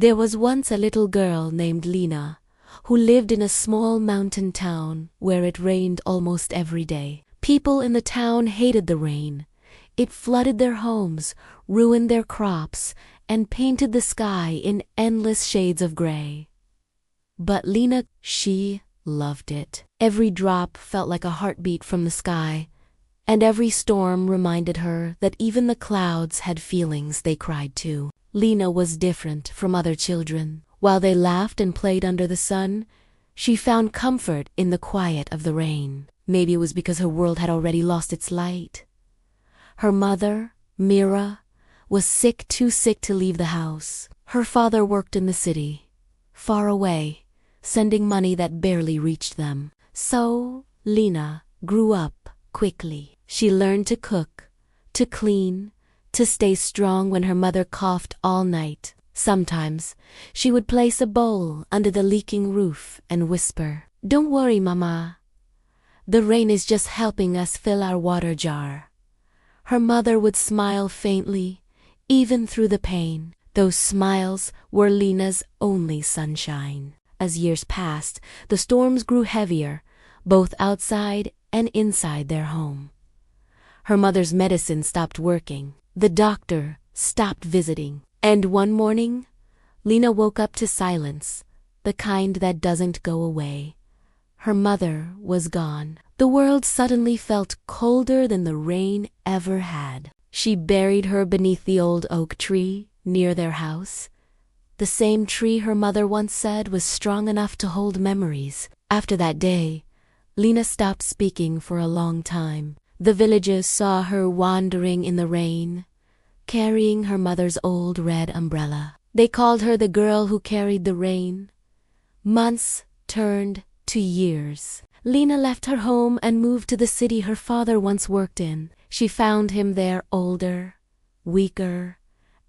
There was once a little girl named Lina, who lived in a small mountain town where it rained almost every day. People in the town hated the rain. It flooded their homes, ruined their crops, and painted the sky in endless shades of gray. But Lina, she loved it. Every drop felt like a heartbeat from the sky, and every storm reminded her that even the clouds had feelings they cried too. Lina was different from other children. While they laughed and played under the sun, she found comfort in the quiet of the rain. Maybe it was because her world had already lost its light. Her mother, Mira, was sick, too sick to leave the house. Her father worked in the city, far away, sending money that barely reached them. So Lina grew up quickly. She learned to cook, to clean, to stay strong when her mother coughed all night. Sometimes she would place a bowl under the leaking roof and whisper, "Don't worry, Mama. The rain is just helping us fill our water jar." Her mother would smile faintly, even through the pain. Those smiles were Lina's only sunshine. As years passed, the storms grew heavier, both outside and inside their home. Her mother's medicine stopped working. The doctor stopped visiting. And one morning, Lina woke up to silence, the kind that doesn't go away. Her mother was gone. The world suddenly felt colder than the rain ever had. She buried her beneath the old oak tree near their house, the same tree her mother once said was strong enough to hold memories. After that day, Lina stopped speaking for a long time. The villagers saw her wandering in the rain, carrying her mother's old red umbrella. They called her the girl who carried the rain. Months turned to years. Lina left her home and moved to the city her father once worked in. She found him there older, weaker,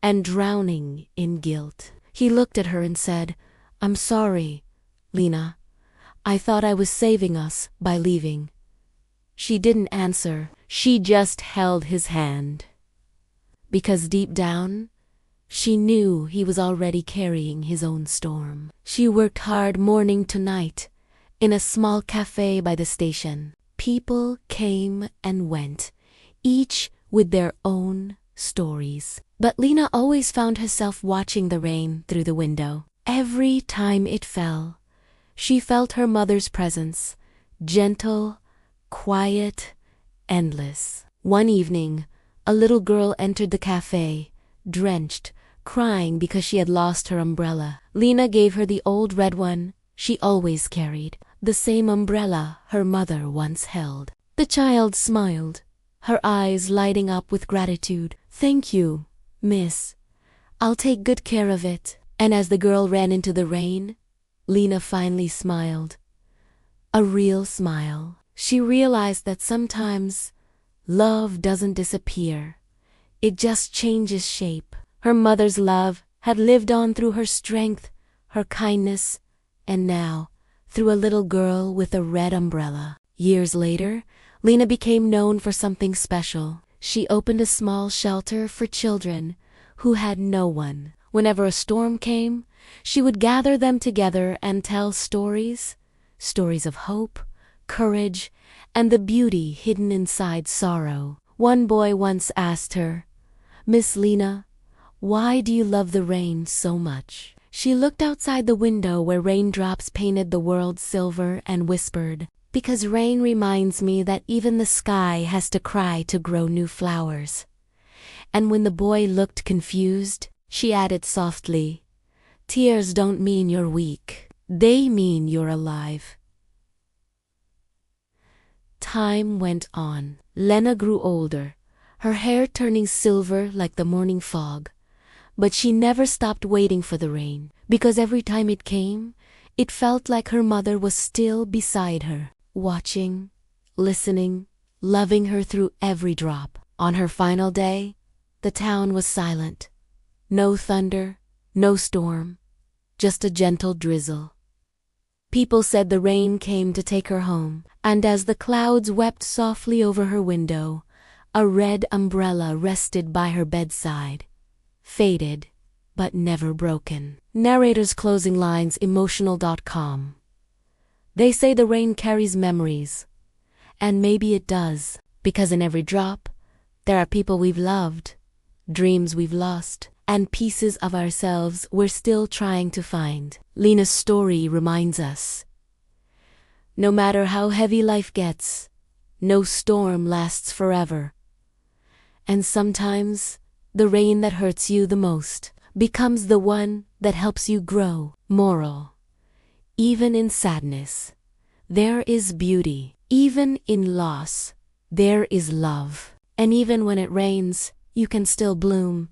and drowning in guilt. He looked at her and said, "I'm sorry, Lina. I thought I was saving us by leaving." She didn't answer. She just held his hand. Because deep down, she knew he was already carrying his own storm. She worked hard morning to night in a small cafe by the station. People came and went, each with their own stories. But Lina always found herself watching the rain through the window. Every time it fell, she felt her mother's presence, gentle, quiet, endless. One evening, a little girl entered the cafe, drenched, crying because she had lost her umbrella. Lina gave her the old red one she always carried, the same umbrella her mother once held. The child smiled, her eyes lighting up with gratitude. "Thank you, miss. I'll take good care of it." And as the girl ran into the rain, Lina finally smiled. A real smile. She realized that sometimes love doesn't disappear. It just changes shape. Her mother's love had lived on through her strength, her kindness, and now, through a little girl with a red umbrella. Years later, Lina became known for something special. She opened a small shelter for children who had no one. Whenever a storm came, she would gather them together and tell stories, stories of hope, courage, and the beauty hidden inside sorrow. One boy once asked her, "Miss Lina, why do you love the rain so much?" She looked outside the window where raindrops painted the world silver and whispered, "Because rain reminds me that even the sky has to cry to grow new flowers." And when the boy looked confused, she added softly, "Tears don't mean you're weak. They mean you're alive." Time went on. Lena grew older, her hair turning silver like the morning fog. But she never stopped waiting for the rain, because every time it came, it felt like her mother was still beside her, watching, listening, loving her through every drop. On her final day, the town was silent. No thunder, no storm, just a gentle drizzle. People said the rain came to take her home, and as the clouds wept softly over her window, a red umbrella rested by her bedside, faded but never broken. Narrator's closing lines, emotional.com. They say the rain carries memories, and maybe it does, because in every drop, there are people we've loved, dreams we've lost, and pieces of ourselves we're still trying to find. Lina's story reminds us, no matter how heavy life gets, no storm lasts forever. And sometimes, the rain that hurts you the most becomes the one that helps you grow. Moral: even in sadness, there is beauty. Even in loss, there is love. And even when it rains, you can still bloom.